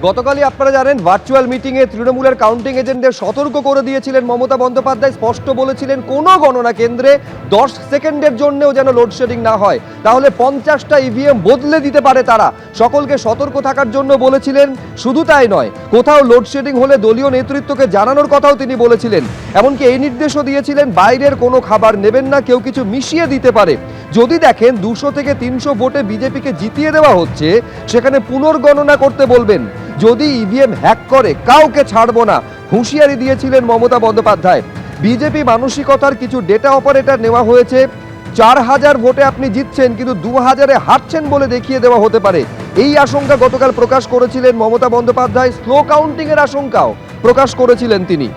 গতকালই আপনারা জানেন ভার্চুয়াল মিটিংয়ে তৃণমূলের কাউন্টিং এজেন্টদের সতর্ক করে দিয়েছিলেন মমতা বন্দ্যোপাধ্যায়। স্পষ্ট বলেছিলেন কোনো গণনা কেন্দ্রে 10 সেকেন্ডের জন্যও যেন লোডশেডিং না হয়, তাহলে 50টা ইভিএম বদলে দিতে পারে তারা। সকলকে সতর্ক থাকার জন্য বলেছিলেন। শুধু তাই নয়, কোথাও লোডশেডিং হলে দলীয় নেতৃত্বকে জানানোর কথাও তিনি বলেছিলেন। এমনকি এই নির্দেশও দিয়েছিলেন, বাইরের কোনো খাবার নেবেন না, কেউ কিছু মিশিয়ে দিতে পারে। যদি দেখেন 200 থেকে 300 ভোটে বিজেপিকে জিতিয়ে দেওয়া হচ্ছে, সেখানে পুনর্গণনা করতে বলবেন। যদি ইভিএম হ্যাক করে কাউকে ছাড়বো না, হুঁশিয়ারি দিয়েছিলেন মমতা বন্দ্যোপাধ্যায়। বিজেপি মানসিকতার কিছু ডেটা অপারেটর নেওয়া হয়েছে। 4000 ভোটে আপনি জিতছেন, কিন্তু 2000-এ হারছেন বলে দেখিয়ে দেওয়া হতে পারে। এই আশঙ্কা গতকাল প্রকাশ করেছিলেন মমতা বন্দ্যোপাধ্যায়। স্লো কাউন্টিং এর আশঙ্কাও প্রকাশ করেছিলেন তিনি।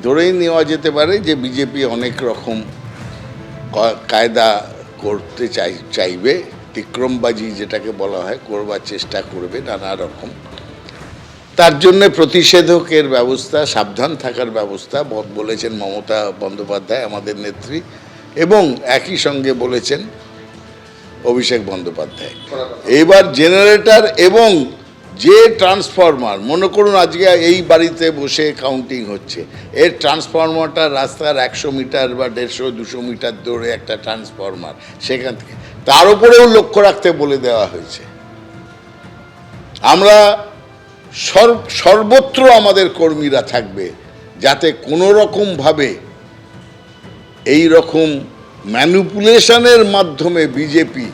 ধরেই নেওয়া যেতে পারে যে বিজেপি অনেক রকম কায়দা করতে চাইবে, বিক্রমবাজি যেটাকে বলা হয়, করবার চেষ্টা করবে নানা রকম। তার জন্য প্রতিষেধকের ব্যবস্থা, সাবধান থাকার ব্যবস্থা বলেছেন মমতা বন্দ্যোপাধ্যায় আমাদের নেত্রী, এবং একই সঙ্গে বলেছেন অভিষেক বন্দ্যোপাধ্যায়। এবার জেনারেটর এবং যে ট্রান্সফরমার, মনে করুন আজকে এই বাড়িতে বসে কাউন্টিং হচ্ছে, এর ট্রান্সফরমারটা রাস্তার 100 মিটার বা 150-200 মিটার দূরে একটা ট্রান্সফরমার, সেখান থেকে তার উপরেও লক্ষ্য রাখতে বলে দেওয়া হয়েছে। আমরা সর্বত্র আমাদের কর্মীরা থাকবে, যাতে কোনো রকমভাবে এই রকম ম্যানিপুলেশনের মাধ্যমে বিজেপি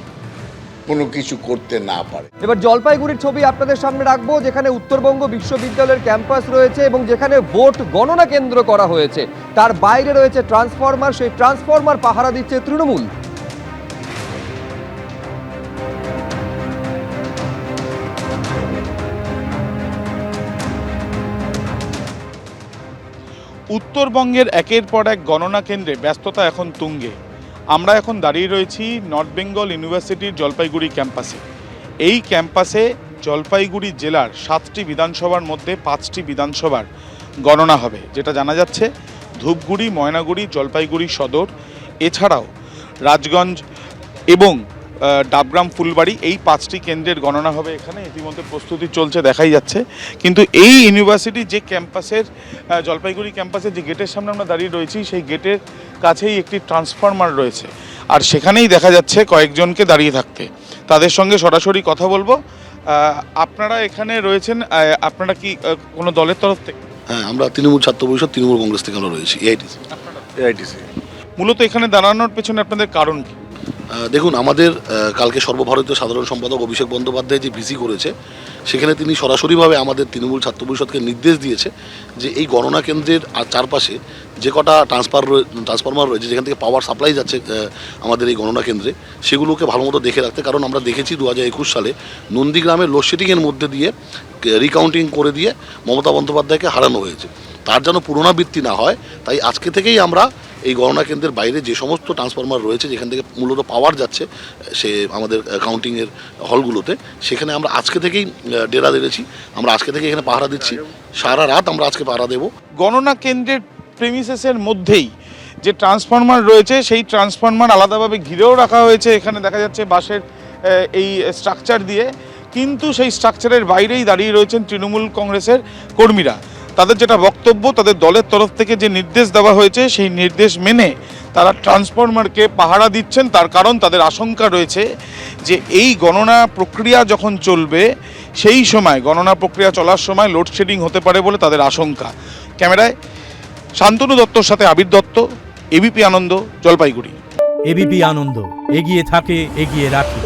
কোনো কিছু করতে না পারে। এবার জলপাইগুড়ির ছবি আপনাদের সামনে রাখবো, যেখানে উত্তরবঙ্গ বিশ্ববিদ্যালয়ের ক্যাম্পাস রয়েছে এবং যেখানে ভোট গণনা কেন্দ্র করা হয়েছে। তার বাইরে রয়েছে ট্রান্সফরমার, সেই ট্রান্সফরমার পাহারা দিচ্ছে তৃণমূল। উত্তরবঙ্গের একের পর এক গণনা কেন্দ্রে ব্যস্ততা এখন তুঙ্গে। আমরা এখন দাঁড়িয়ে রয়েছি নর্থ বেঙ্গল ইউনিভার্সিটির জলপাইগুড়ি ক্যাম্পাসে। এই ক্যাম্পাসে জলপাইগুড়ি জেলার 7টি বিধানসভার মধ্যে 5টি বিধানসভার গণনা হবে, যেটা জানা যাচ্ছে ধূপগুড়ি, ময়নাগুড়ি, জলপাইগুড়ি সদর, এছাড়াও রাজগঞ্জ এবং ডাবগ্রাম, ফুলবাড়ি, এই 5টি কেন্দ্রের গণনা হবে এখানে। ইতিমধ্যে প্রস্তুতি চলছে দেখাই যাচ্ছে। কিন্তু এই ইউনিভার্সিটির যে ক্যাম্পাসের, জলপাইগুড়ি ক্যাম্পাসের যে গেটের সামনে আমরা দাঁড়িয়ে রয়েছি, সেই গেটের কাছেই একটি ট্রান্সফরমার রয়েছে, আর সেখানেই দেখা যাচ্ছে কয়েকজনকে দাঁড়িয়ে থাকতে। তাদের সঙ্গে সরাসরি কথা বলবো। আপনারা এখানে রয়েছেন, আপনারা কি কোনো দলের তরফ থেকে? হ্যাঁ, আমরা তৃণমূল ছাত্র পরিষদ, তৃণমূল কংগ্রেস থেকে আমরা রয়েছি, এআইটিসি। মূলত এখানে দাঁড়ানোর পেছনে আপনাদের কারণ কি? দেখুন, আমাদের কালকে সর্বভারতীয় সাধারণ সম্পাদক অভিষেক বন্দ্যোপাধ্যায় যে ভিসি করেছে, সেখানে তিনি সরাসরিভাবে আমাদের তৃণমূল ছাত্র পরিষদকে নির্দেশ দিয়েছে যে এই গণনা কেন্দ্রের চারপাশে যে কটা ট্রান্সফরমার রয়েছে, যেখান থেকে পাওয়ার সাপ্লাই যাচ্ছে আমাদের এই গণনা কেন্দ্রে, সেগুলোকে ভালো মতো দেখে রাখতে। কারণ আমরা দেখেছি 2021 সালে নন্দীগ্রামের লোডশেডিংয়ের মধ্যে দিয়ে রিকাউন্টিং করে দিয়ে মমতা বন্দ্যোপাধ্যায়কে হারানো হয়েছে। তার যেন পুনরাবৃত্তি না হয়, তাই আজকে থেকেই আমরা এই গণনা কেন্দ্রের বাইরে যে সমস্ত ট্রান্সফরমার রয়েছে, যেখান থেকে মূলত পাওয়ার যাচ্ছে সে আমাদের কাউন্টিংয়ের হলগুলোতে, সেখানে আমরা আজকে থেকেই ডেরা দিয়েছি। আমরা আজকে থেকে এখানে পাহারা দিচ্ছি, সারা রাত আমরা আজকে পাহারা দেব। গণনা কেন্দ্রের প্রেমিসেসের মধ্যেই যে ট্রান্সফরমার রয়েছে, সেই ট্রান্সফরমার আলাদাভাবে ঘিরেও রাখা হয়েছে, এখানে দেখা যাচ্ছে বাঁশের এই স্ট্রাকচার দিয়ে। কিন্তু সেই স্ট্রাকচারের বাইরেই দাঁড়িয়ে রয়েছেন তৃণমূল কংগ্রেসের কর্মীরা। তাদের যেটা বক্তব্য, তাদের দলের তরফ থেকে যে নির্দেশ দেওয়া হয়েছে, সেই নির্দেশ মেনে তারা ট্রান্সফরমারকে পাহারা দিচ্ছেন। তার কারণ তাদের আশঙ্কা রয়েছে যে এই গণনা প্রক্রিয়া যখন চলবে, সেই সময় গণনা প্রক্রিয়া চলার সময় লোডশেডিং হতে পারে বলে তাদের আশঙ্কা। ক্যামেরায় শান্তনু দত্তর সাথে আবির দত্ত, এবিপি আনন্দ, জলপাইগুড়ি। এবিপি আনন্দ, এগিয়ে থাকে, এগিয়ে রাখে।